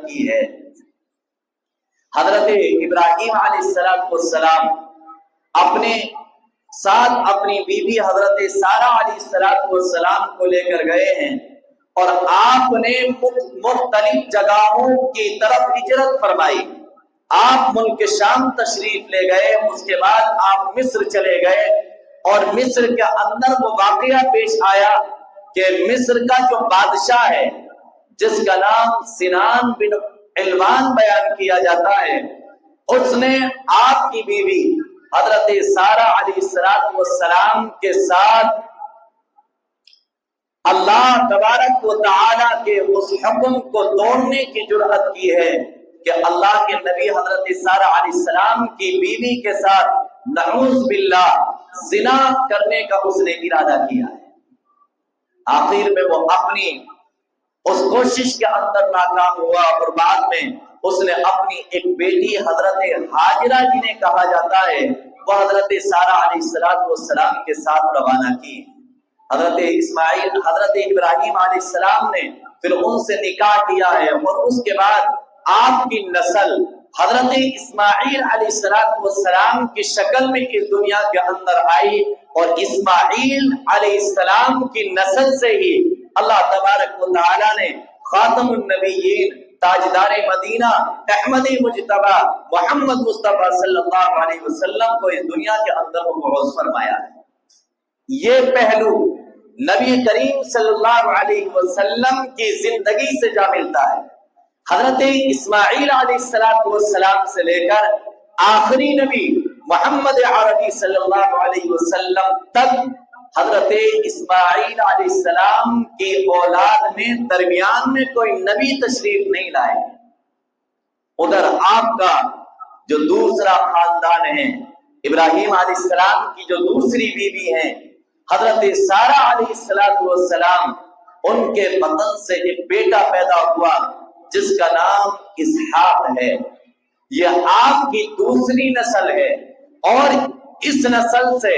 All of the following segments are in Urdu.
کی ہے۔ حضرت ابراہیم علیہ السلام اپنے ساتھ اپنی بیوی حضرت سارہ علیہ السلام کو لے کر گئے ہیں اور آپ نے مختلف جگہوں کی طرف ہجرت فرمائی۔ آپ ملک شام تشریف لے گئے، اس کے بعد آپ مصر چلے گئے اور مصر کے اندر وہ واقعہ پیش آیا کہ مصر کا جو بادشاہ ہے جس کا نام سنان بن علوان بیان کیا جاتا ہے، اس نے آپ کی بیوی حضرت سارہ علیہ السلام کے ساتھ اللہ تبارک و تعالی کے اس حکم کو توڑنے کی جرأت کی ہے کہ اللہ کے نبی حضرت سارہ علیہ السلام کی بیوی کے ساتھ نعوذ باللہ زنا کرنے کا اس نے ارادہ کیا ہے۔ آخر میں وہ اپنی اس کوشش کے اندر ناکام ہوا اور بعد میں اس نے اپنی ایک بیٹی حضرت ہاجرہ جنہیں کہا جاتا ہے وہ حضرت سارہ علیہ السلام کے ساتھ روانہ کی۔ حضرت ابراہیم علیہ السلام نے پھر ان سے نکاح کیا ہے اور اس کے بعد آپ کی نسل حضرت اسماعیل علیہ السلام کی شکل میں اس دنیا کے اندر آئی اور اسماعیل علیہ السلام کی نسل سے ہی اللہ تبارک و تعالی نے خاتم النبیین تاجدار مدینہ احمد مجتبی محمد مصطفیٰ صلی اللہ علیہ وسلم کو اس دنیا کے اندر مبعوث فرمایا ہے۔ یہ پہلو نبی کریم صلی اللہ علیہ وسلم کی زندگی سے جا ملتا ہے۔ حضرت اسماعیل علیہ السلام سے لے کر آخری نبی محمد عربی صلی اللہ علیہ وسلم تک حضرت اسماعیل علیہ السلام کی اولاد میں درمیان میں کوئی نبی تشریف نہیں لائے۔ ادھر آپ کا جو دوسرا خاندان ہے، ابراہیم علیہ السلام کی جو دوسری بیوی ہیں حضرت سارہ علیہ السلام، ان کے بطن سے ایک بیٹا پیدا ہوا جس کا نام اسحاق ہے۔ یہ آپ کی دوسری نسل ہے اور اس نسل سے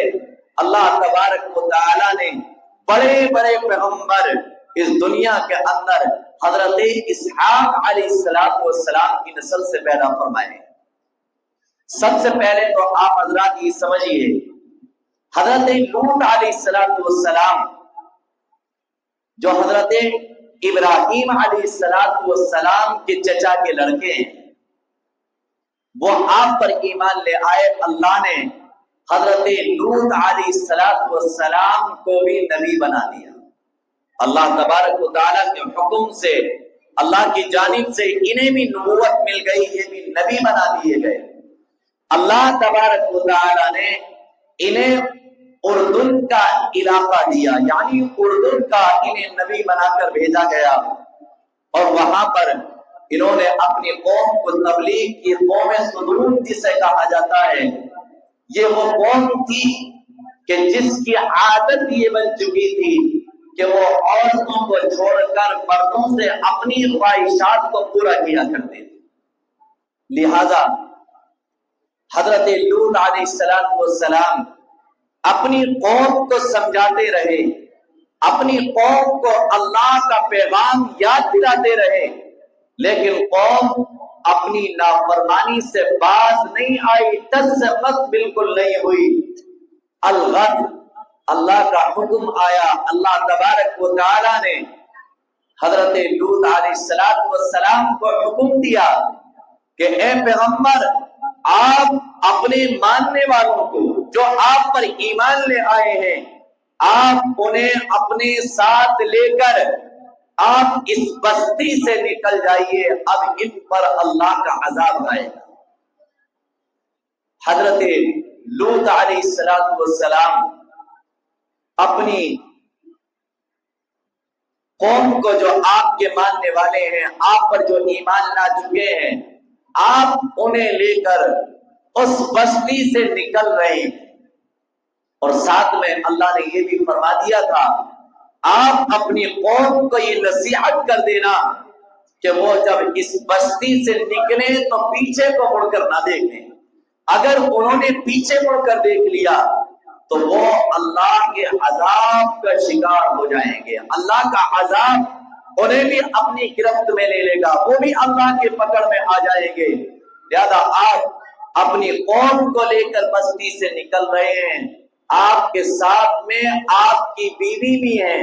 اللہ تبارک و تعالی نے بڑے بڑے پیغمبر اس دنیا کے اندر حضرت اسحاق علیہ السلام کی نسل سے پیدا فرمائے۔ سب سے پہلے تو آپ حضرات یہ سمجھیے، حضرت لوط علیہ السلام جو حضرت ابراہیم علیہ السلام کے چچا کے لڑکے ہیں، وہ آپ پر ایمان لے آئے۔ اللہ نے حضرت لوط علیہ السلام کو بھی نبی بنا دیا۔ اللہ تبارک و تعالیٰ کے حکم سے اللہ کی جانب سے انہیں بھی نبوت مل گئی، یہ بھی نبی بنا دیے گئے۔ اللہ تبارک و تعالیٰ نے انہیں اردن کا علاقہ دیا، یعنی اردن کا انہیں نبی بنا کر بھیجا گیا اور وہاں پر انہوں نے اپنی قوم کو تبلیغ کی۔ قوم صدوم جسے کہا جاتا ہے، یہ وہ قوم تھی کہ جس کی عادت یہ بن چکی تھی کہ وہ عورتوں کو چھوڑ کر مردوں سے اپنی خواہشات کو پورا کیا کرتے تھے۔ لہذا حضرت لوط علیہ السلام اپنی قوم کو سمجھاتے رہے، اپنی قوم کو اللہ کا پیغام یاد دلاتے رہے، لیکن قوم اپنی نافرمانی سے باز نہیں آئی، ٹس سے مس بالکل نہیں ہوئی۔ الغد اللہ کا حکم آیا، اللہ تبارک و تعالی نے حضرت لوط علیہ السلام کو حکم دیا کہ اے پیغمبر، آپ اپنے ماننے والوں کو جو آپ پر ایمان لے آئے ہیں، آپ انہیں اپنے ساتھ لے کر آپ اس بستی سے نکل جائیے، اب ان پر اللہ کا عذاب آئے گا۔ حضرت لوط علیہ السلام اپنی قوم کو جو آپ کے ماننے والے ہیں، آپ پر جو ایمان لا چکے ہیں، آپ انہیں لے کر اس بستی سے نکل رہے ہیں۔ اور ساتھ میں اللہ نے یہ بھی فرما دیا تھا، آپ اپنی قوم کو یہ نصیحت کر دینا کہ وہ جب اس بستی سے نکلے تو پیچھے کو مڑ کر نہ دیکھیں۔ اگر انہوں نے پیچھے مڑ کر دیکھ لیا تو وہ اللہ کے عذاب کا شکار ہو جائیں گے۔ اللہ کا عذاب انہیں بھی اپنی گرفت میں لے لے گا، وہ بھی اللہ کے پکڑ میں آ جائیں گے۔ لہذا آپ اپنی قوم کو لے کر بستی سے نکل رہے ہیں، آپ کے ساتھ میں آپ کی بیوی بھی ہیں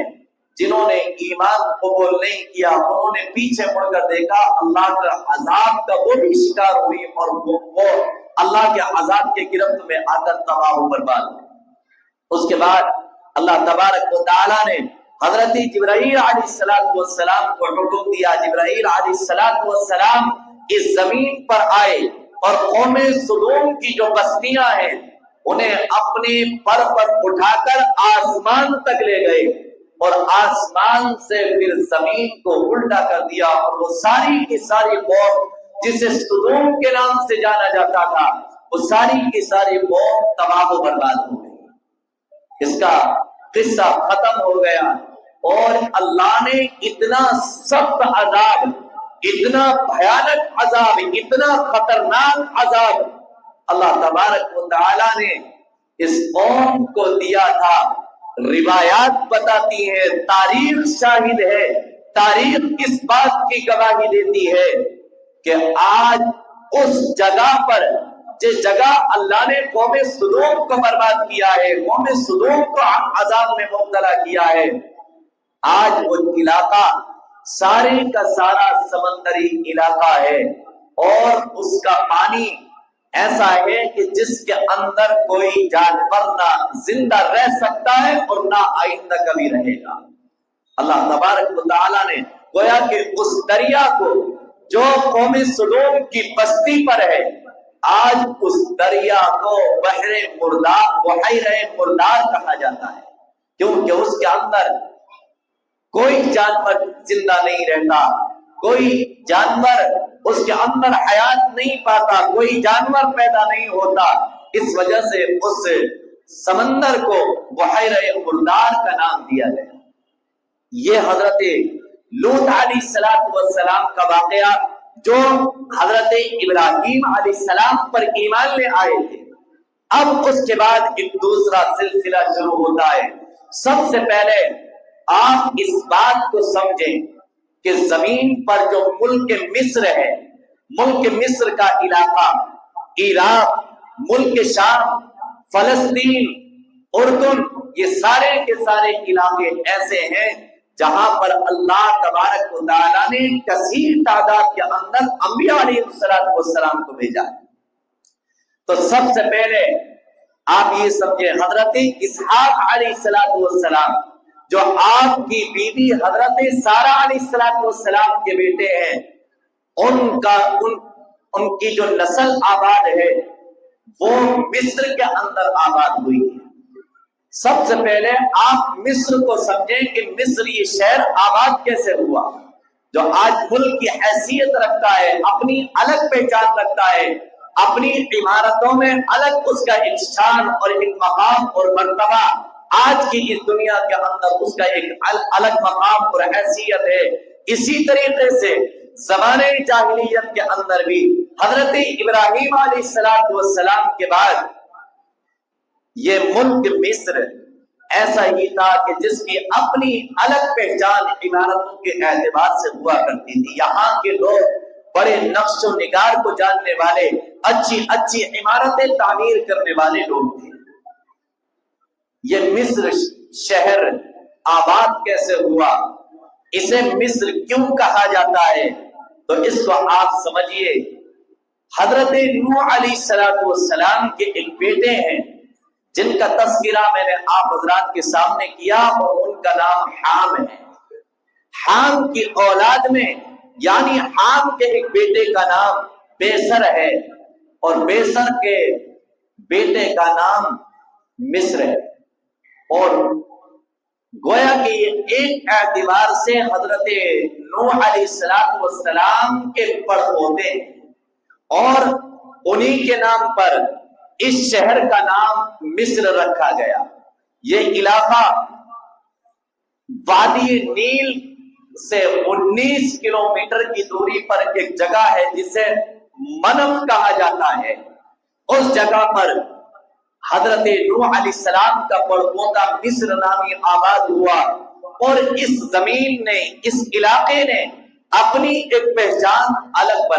جنہوں نے ایمان قبول نہیں کیا، انہوں نے پیچھے مڑ کر دیکھا، اللہ کا عذاب کا وہ بھی شکار ہوئی اور وہ اللہ کے عذاب کے گرفت میں آ کر تباہ و برباد ہوئی۔ اس کے بعد اللہ تبارک و تعالیٰ نے حضرت جبرائیل علیہ السلام کو حکم دیا، جبرائیل علیہ السلام اس زمین پر آئے اور قوم سدوم کی جو بستیاں ہیں انہیں اپنے پر اٹھا کر آسمان تک لے گئے اور آسمان سے پھر زمین کو الٹا کر دیا، اور وہ ساری کی ساری قوم جسے سدوم کے نام سے جانا جاتا تھا، وہ ساری کی ساری قوم تباہ و برباد ہو گئی۔ اس کا قصہ ختم ہو گیا، اور اللہ نے اتنا سخت عذاب، اتنا بھیانک عذاب، اتنا خطرناک عذاب اللہ تبارک و تعالی نے اس قوم کو دیا تھا۔ روایات بتاتی ہے، تاریخ شاہد ہے، تاریخ اس بات کی گواہی دیتی ہے کہ آج اس جگہ پر جس جگہ اللہ نے قوم سدوم کو برباد کیا ہے، قوم سدوم کو عذاب میں مبتلا کیا ہے، آج وہ علاقہ سارے کا سارا سمندری علاقہ ہے، اور اس کا پانی ایسا ہے کہ جس کے اندر کوئی جانور نہ زندہ رہ سکتا ہے اور نہ آئندہ کبھی رہے گا۔ اللہ تبارک و تعالیٰ نے گویا کہ اس دریا کو جو قوم سدوم کی بستی پر ہے، آج اس دریا کو بحر مردار کہا جاتا ہے، کیونکہ اس کے اندر کوئی جانور زندہ نہیں رہتا، کوئی جانور اس کے اندر حیات نہیں پاتا، کوئی جانور پیدا نہیں ہوتا، اس وجہ سے اس سمندر کو بحیرہ مردار کا نام دیا گیا۔ یہ حضرت لوط علیہ السلام کا واقعہ جو حضرت ابراہیم علیہ السلام پر ایمان لے آئے تھے۔ اب اس کے بعد ایک دوسرا سلسلہ شروع ہوتا ہے۔ سب سے پہلے آپ اس بات کو سمجھیں کہ زمین پر جو ملک مصر ہے، ملک مصر کا علاقہ، عراق، ملک شام، فلسطین، اردن، یہ سارے کے سارے علاقے ایسے ہیں جہاں پر اللہ تبارک و تعالیٰ نے کثیر تعداد کے اندر انبیاء علیہ السلام کو بھیجا ہے۔ تو سب سے پہلے آپ یہ سمجھیں، حضرت اسحاق علیہ السلام جو آپ کی بیوی حضرت سارہ علیہ السلام کے بیٹے ہیں، ان کی جو نسل آباد ہے وہ مصر کے اندر آباد ہوئی ہے۔ سب سے پہلے آپ مصر کو سمجھیں کہ مصر یہ شہر آباد کیسے ہوا، جو آج ملک کی حیثیت رکھتا ہے، اپنی الگ پہچان رکھتا ہے، اپنی عمارتوں میں الگ اس کا ایک شان اور ایک مقام اور مرتبہ، آج کی اس دنیا کے اندر اس کا ایک الگ مقام اور حیثیت ہے۔ اسی طریقے سے زمانے جاہلیت کے اندر بھی حضرت ابراہیم علیہ السلام کے بعد یہ ملک مصر ایسا ہی تھا کہ جس کی اپنی الگ پہچان عمارتوں کے اعتبار سے ہوا کرتی تھی۔ یہاں کے لوگ بڑے نقش و نگار کو جاننے والے، اچھی اچھی عمارتیں تعمیر کرنے والے لوگ تھے۔ یہ مصر شہر آباد کیسے ہوا، اسے مصر کیوں کہا جاتا ہے، تو اس کو آپ سمجھیے، حضرت نوح علیہ السلام کے ایک بیٹے ہیں جن کا تذکرہ میں نے آپ حضرات کے سامنے کیا، اور ان کا نام حام ہے۔ حام کی اولاد میں یعنی حام کے ایک بیٹے کا نام بیسر ہے، اور بیسر کے بیٹے کا نام مصر ہے، اور گویا کہ یہ ایک اعتبار سے حضرت نوح علیہ السلام کے پڑپوتے ہیں، اور انہی کے نام پر اس شہر کا نام مصر رکھا گیا۔ یہ علاقہ وادی نیل سے 19 کلومیٹر کی دوری پر ایک جگہ ہے جسے منف کہا جاتا ہے۔ اس جگہ پر حضرت نوح علیہ السلام کا پڑپوتا مصر نامی آباد ہوا، اور اس زمین نے، اس علاقے نے اپنی ایک پہچان الگ بنا